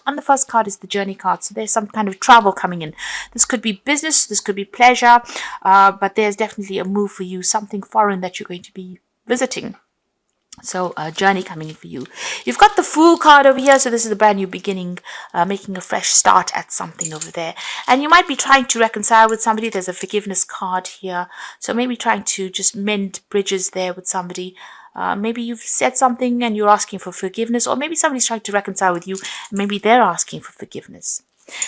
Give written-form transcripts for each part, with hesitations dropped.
on the first card is the journey card. So there's some kind of travel coming in. This could be business, this could be pleasure, but there's definitely a move for you, something foreign that you're going to be visiting. So a journey coming in for you. You've got the Fool card over here. So this is a brand new beginning, making a fresh start at something over there. And you might be trying to reconcile with somebody. There's a forgiveness card here. So maybe trying to just mend bridges there with somebody. Maybe you've said something and you're asking for forgiveness, or maybe somebody's trying to reconcile with you and maybe they're asking for forgiveness.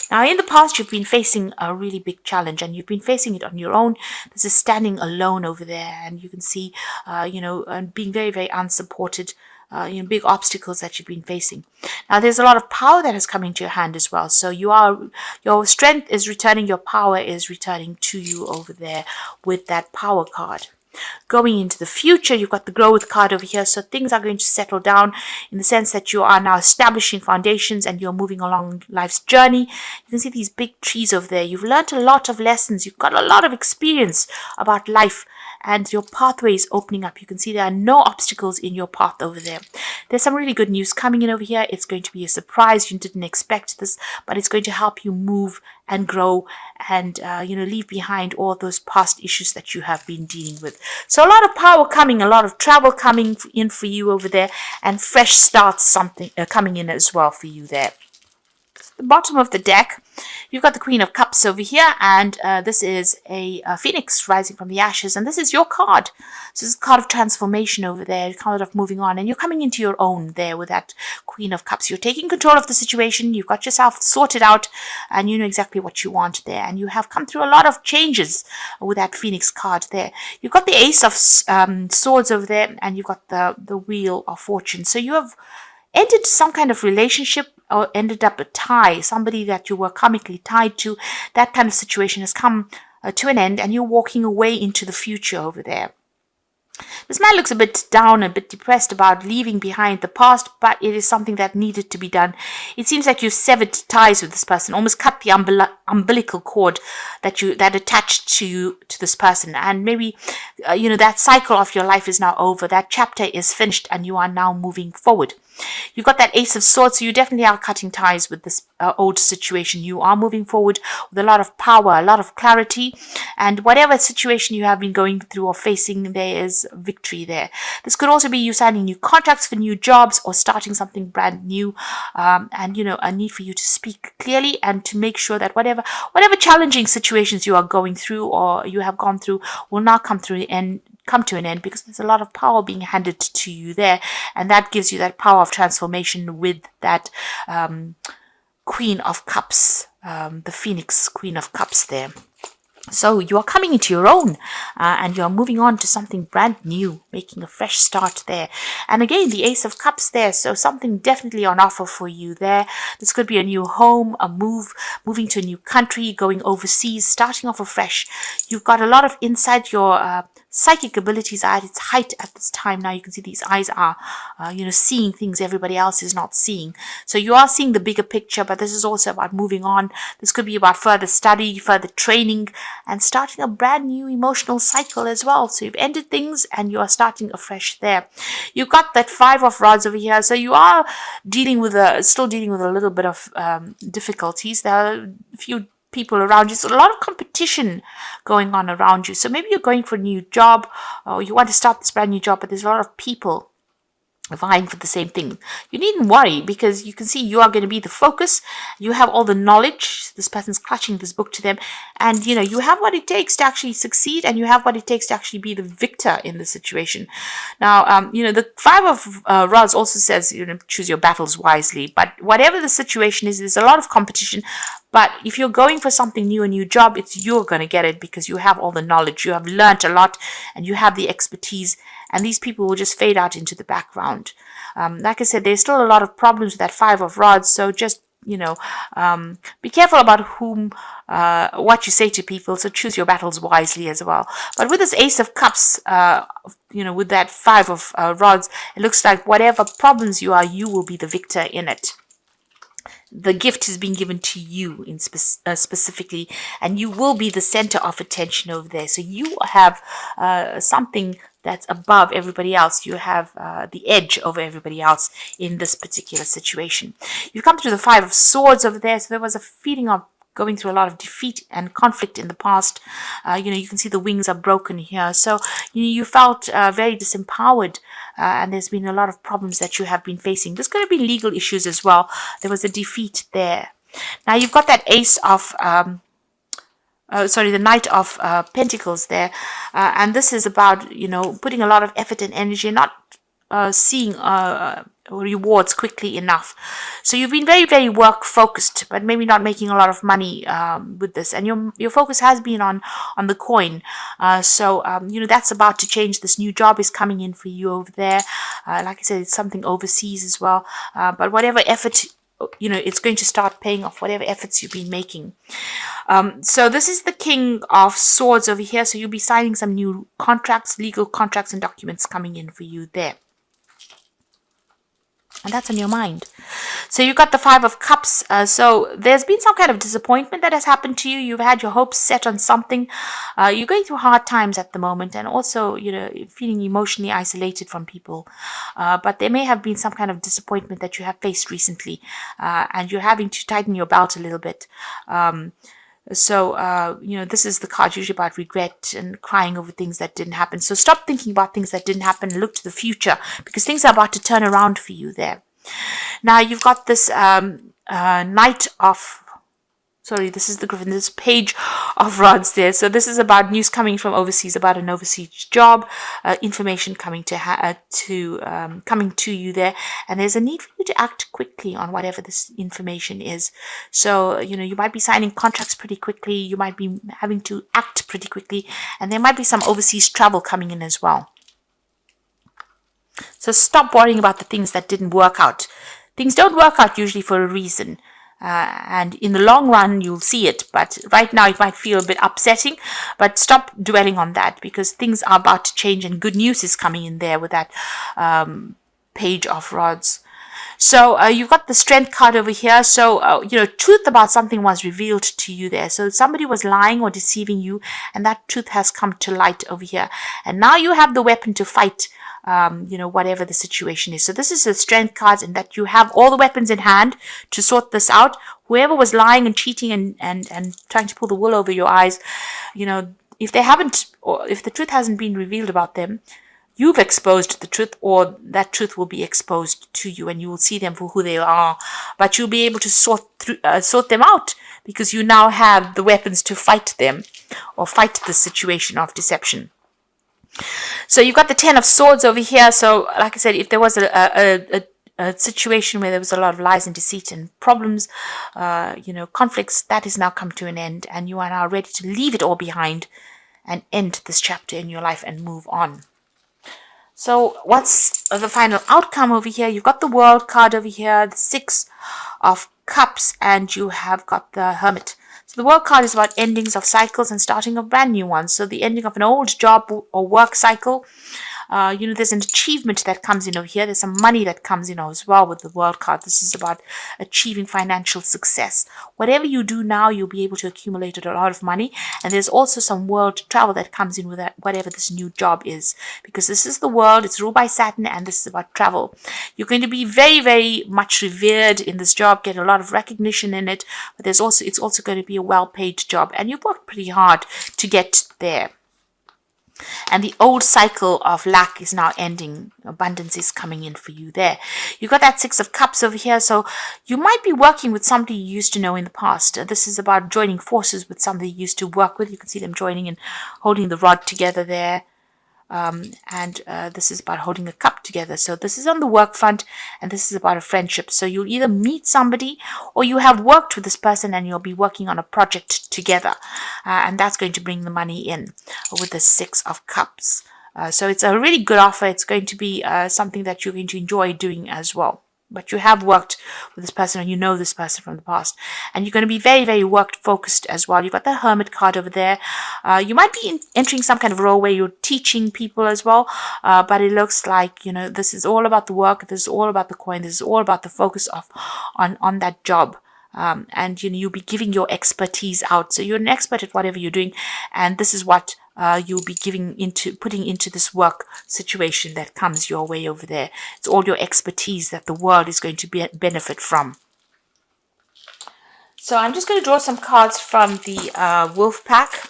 Now, in the past, you've been facing a really big challenge and you've been facing it on your own. This is standing alone over there, and you can see, and being very, very unsupported, big obstacles that you've been facing. Now, there's a lot of power that has come into your hand as well. So your strength is returning, your power is returning to you over there with that power card. Going into the future, you've got the growth card over here. So things are going to settle down in the sense that you are now establishing foundations and you're moving along life's journey. You can see these big trees over there. You've learned a lot of lessons. You've got a lot of experience about life, and your pathway is opening up. You can see there are no obstacles in your path over there. There's some really good news coming in over here. It's going to be a surprise. You didn't expect this, but it's going to help you move and grow and, leave behind all those past issues that you have been dealing with. So a lot of power coming, a lot of travel coming in for you over there, and fresh starts coming in as well for you there. The bottom of the deck, you've got the Queen of Cups over here, and this is a phoenix rising from the ashes, and this is your card. So this is a card of transformation over there, a card of moving on, and you're coming into your own there with that Queen of Cups. You're taking control of the situation, you've got yourself sorted out, and you know exactly what you want there, and you have come through a lot of changes with that Phoenix card there. You've got the Ace of Swords over there, and you've got the Wheel of Fortune. So you have entered some kind of relationship or ended up a tie, somebody that you were karmically tied to. That kind of situation has come to an end, and you're walking away into the future over there. This man looks a bit down, a bit depressed about leaving behind the past, but it is something that needed to be done. It seems like you severed ties with this person, almost cut the umbilical cord that attached to this person, and maybe that cycle of your life is now over. That chapter is finished, and you are now moving forward. You've got that Ace of Swords, so you definitely are cutting ties with this old situation. You are moving forward with a lot of power, a lot of clarity, and whatever situation you have been going through or facing, there is victory there. This could also be you signing new contracts for new jobs or starting something brand new, and a need for you to speak clearly and to make sure that whatever challenging situations you are going through or you have gone through will now come to an end, because there's a lot of power being handed to you there, and that gives you that power of transformation with that Queen of Cups, the Phoenix Queen of Cups there. So you are coming into your own, and you are moving on to something brand new, making a fresh start there. And again, the Ace of Cups there, so something definitely on offer for you there. This could be a new home, a moving to a new country, going overseas, starting off afresh. You've got a lot of insight. Your psychic abilities are at its height at this time. Now you can see these eyes are, seeing things everybody else is not seeing. So you are seeing the bigger picture, but this is also about moving on. This could be about further study, further training, and starting a brand new emotional cycle as well. So you've ended things and you are starting afresh there. You've got that Five of Rods over here. So you are still dealing with a little bit of difficulties. There are a few people around you, so a lot of competition going on around you. So maybe you're going for a new job, or you want to start this brand new job, but there's a lot of people vying for the same thing. You needn't worry, because you can see you are going to be the focus. You have all the knowledge. This person's clutching this book to them, and you have what it takes to actually succeed, and you have what it takes to actually be the victor in the situation. Now, the Five of Rods also says, choose your battles wisely. But whatever the situation is, there's a lot of competition. But if you're going for something new, a new job, you're going to get it, because you have all the knowledge. You have learnt a lot, and you have the expertise. And these people will just fade out into the background. Like I said, there's still a lot of problems with that Five of Rods. So just, be careful about what you say to people. So choose your battles wisely as well. But with this Ace of Cups, with that Five of Rods, it looks like whatever problems you will be the victor in it. the gift is being given to you in specifically, and you will be the center of attention over there. So you have something that's above everybody else. You have the edge over everybody else in this particular situation. You've come through the Five of Swords over there, so there was a feeling of going through a lot of defeat and conflict in the past. You can see the wings are broken here. So you felt very disempowered, and there's been a lot of problems that you have been facing. There's going to be legal issues as well. There was a defeat there. Now you've got that Ace of the Knight of Pentacles there, and this is about putting a lot of effort and energy, not seeing rewards quickly enough. So you've been very, very work focused, but maybe not making a lot of money with this, and your focus has been on the coin. So that's about to change. This new job is coming in for you over there. Like I said, it's something overseas as well, but whatever effort, it's going to start paying off, whatever efforts you've been making. So this is the King of Swords over here. So you'll be signing some new contracts, legal contracts and documents coming in for you there. And that's on your mind. So you've got the Five of Cups. So there's been some kind of disappointment that has happened to you. You've had your hopes set on something. You're going through hard times at the moment, and also, feeling emotionally isolated from people. But there may have been some kind of disappointment that you have faced recently, and you're having to tighten your belt a little bit. So, this is the card usually about regret and crying over things that didn't happen. So stop thinking about things that didn't happen and look to the future, because things are about to turn around for you there. Now, you've got this this is the Griffin, this Page of Rods there. So this is about news coming from overseas, about an overseas job, information coming coming to you there. And there's a need for you to act quickly on whatever this information is. So, you might be signing contracts pretty quickly. You might be having to act pretty quickly. And there might be some overseas travel coming in as well. So stop worrying about the things that didn't work out. Things don't work out usually for a reason. And in the long run, you'll see it. But right now, it might feel a bit upsetting. But stop dwelling on that, because things are about to change and good news is coming in there with that Page of Rods. So you've got the Strength card over here. So, truth about something was revealed to you there. So somebody was lying or deceiving you, and that truth has come to light over here. And now you have the weapon to fight whatever the situation is. So this is the Strength card, in that you have all the weapons in hand to sort this out. Whoever was lying and cheating and trying to pull the wool over your eyes, if they haven't, or if the truth hasn't been revealed about them, you've exposed the truth, or that truth will be exposed to you, and you will see them for who they are. But you'll be able to sort them out, because you now have the weapons to fight them, or fight the situation of deception. So you've got the Ten of Swords over here. So, like I said, if there was a situation where there was a lot of lies and deceit and problems, conflicts, that has now come to an end, and you are now ready to leave it all behind and end this chapter in your life and move on. So what's the final outcome over here? You've got the World card over here, the Six of Cups, and you have got the Hermit. So the World card is about endings of cycles and starting of brand new ones. So the ending of an old job or work cycle. There's an achievement that comes in over here. There's some money that comes in as well with the World card. This is about achieving financial success. Whatever you do now, you'll be able to accumulate a lot of money. And there's also some world travel that comes in with that, whatever this new job is. Because this is the world, it's ruled by Saturn, and this is about travel. You're going to be very, very much revered in this job, get a lot of recognition in it. But it's also going to be a well-paid job. And you've worked pretty hard to get there. And the old cycle of lack is now ending. Abundance is coming in for you there. You've got that Six of Cups over here. So you might be working with somebody you used to know in the past. This is about joining forces with somebody you used to work with. You can see them joining and holding the rod together there. This is about holding a cup together. So this is on the work front, and this is about a friendship. So you'll either meet somebody, or you have worked with this person and you'll be working on a project together. And that's going to bring the money in with the Six of Cups. So it's a really good offer. It's going to be something that you're going to enjoy doing as well. But you have worked with this person, and you know this person from the past. And you're going to be very, very work-focused as well. You've got the Hermit card over there. You might be entering some kind of role where you're teaching people as well. But it looks like, this is all about the work. This is all about the coin. This is all about the focus on that job. and you'll be giving your expertise out. So you're an expert at whatever you're doing, and this is what you'll be putting into this work situation that comes your way over there. It's all your expertise that the world is going to benefit from. So I'm just going to draw some cards from the wolf pack.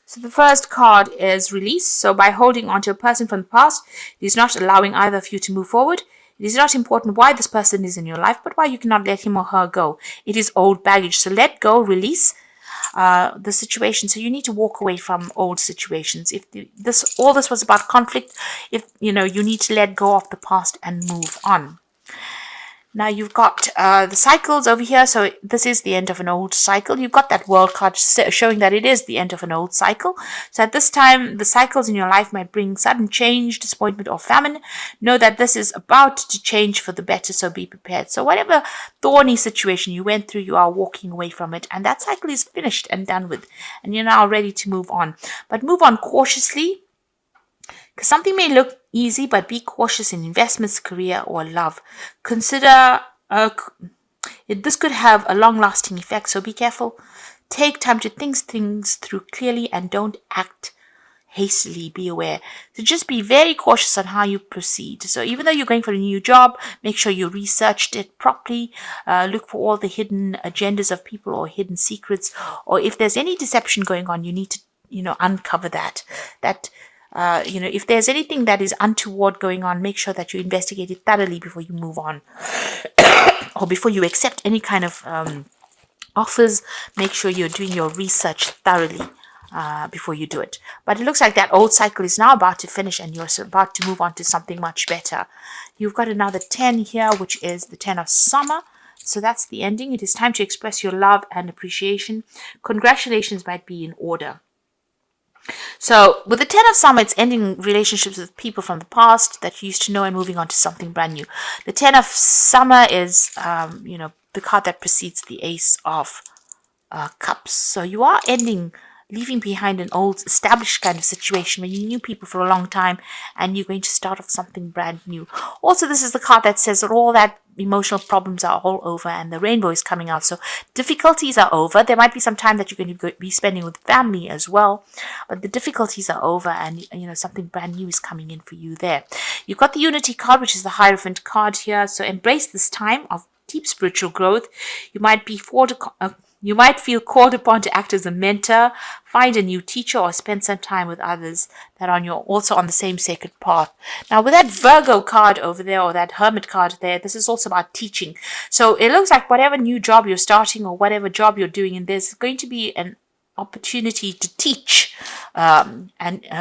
So the first card is release. So by holding on to a person from the past, it is not allowing either of you to move forward. It is not important why this person is in your life, but why you cannot let him or her go. It is old baggage. So let go, release the situation. So you need to walk away from old situations. If all this was about conflict, if you need to let go of the past and move on. Now you've got the cycles over here. So this is the end of an old cycle. You've got that world card showing that it is the end of an old cycle. So at this time, the cycles in your life might bring sudden change, disappointment, or famine. Know that this is about to change for the better, so be prepared. So whatever thorny situation you went through, you are walking away from it. And that cycle is finished and done with. And you're now ready to move on. But move on cautiously. Because something may look easy, but be cautious in investments, career, or love. Consider this could have a long-lasting effect, so be careful. Take time to think things through clearly and don't act hastily. Be aware. So just be very cautious on how you proceed. So even though you're going for a new job, make sure you researched it properly. Look for all the hidden agendas of people or hidden secrets. Or if there's any deception going on, you need to, uncover that. If there's anything that is untoward going on, make sure that you investigate it thoroughly before you move on. Or before you accept any kind of offers, make sure you're doing your research thoroughly before you do it. But it looks like that old cycle is now about to finish and you're about to move on to something much better. You've got another 10 here, which is the 10 of summer. So that's the ending. It is time to express your love and appreciation. Congratulations might be in order. So with the 10 of summer, it's ending relationships with people from the past that you used to know and moving on to something brand new. The 10 of summer is, the card that precedes the ace of cups. So you are leaving behind an old established kind of situation where you knew people for a long time and you're going to start off something brand new. Also, this is the card that says that all that emotional problems are all over and the rainbow is coming out. So difficulties are over. There might be some time that you're going to be spending with family as well, but the difficulties are over and something brand new is coming in for you there. You've got the unity card, which is the Hierophant card here. So embrace this time of deep spiritual growth. You might feel called upon to act as a mentor, find a new teacher, or spend some time with others that are also on the same sacred path. Now, with that Virgo card over there, or that Hermit card there, this is also about teaching. So it looks like whatever new job you're starting or whatever job you're doing, and there's going to be an opportunity to teach and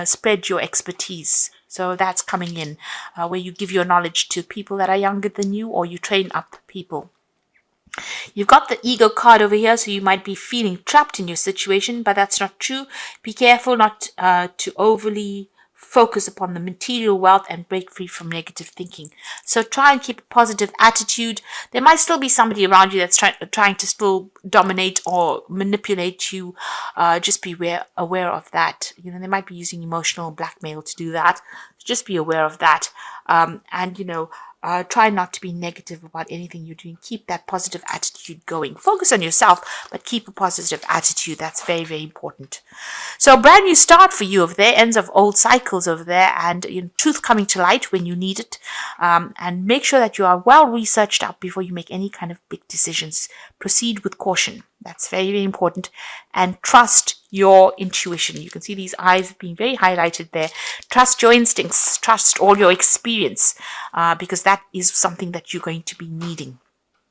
spread your expertise. So that's coming in, where you give your knowledge to people that are younger than you, or you train up people. You've got the ego card over here, so you might be feeling trapped in your situation, but that's not true. Be careful not to overly focus upon the material wealth and break free from negative thinking. So try and keep a positive attitude. There might still be somebody around you that's trying to still dominate or manipulate you. Just be aware of that. They might be using emotional blackmail to do that. Just be aware of that. Try not to be negative about anything you're doing. Keep that positive attitude going. Focus on yourself, but keep a positive attitude. That's very, very important. So brand new start for you over there. Ends of old cycles over there, and truth coming to light when you need it. And make sure that you are well researched up before you make any kind of big decisions. Proceed with caution. That's very, very important. And trust your intuition. You can see these eyes being very highlighted there. Trust your instincts. Trust all your experience, because that is something that you're going to be needing.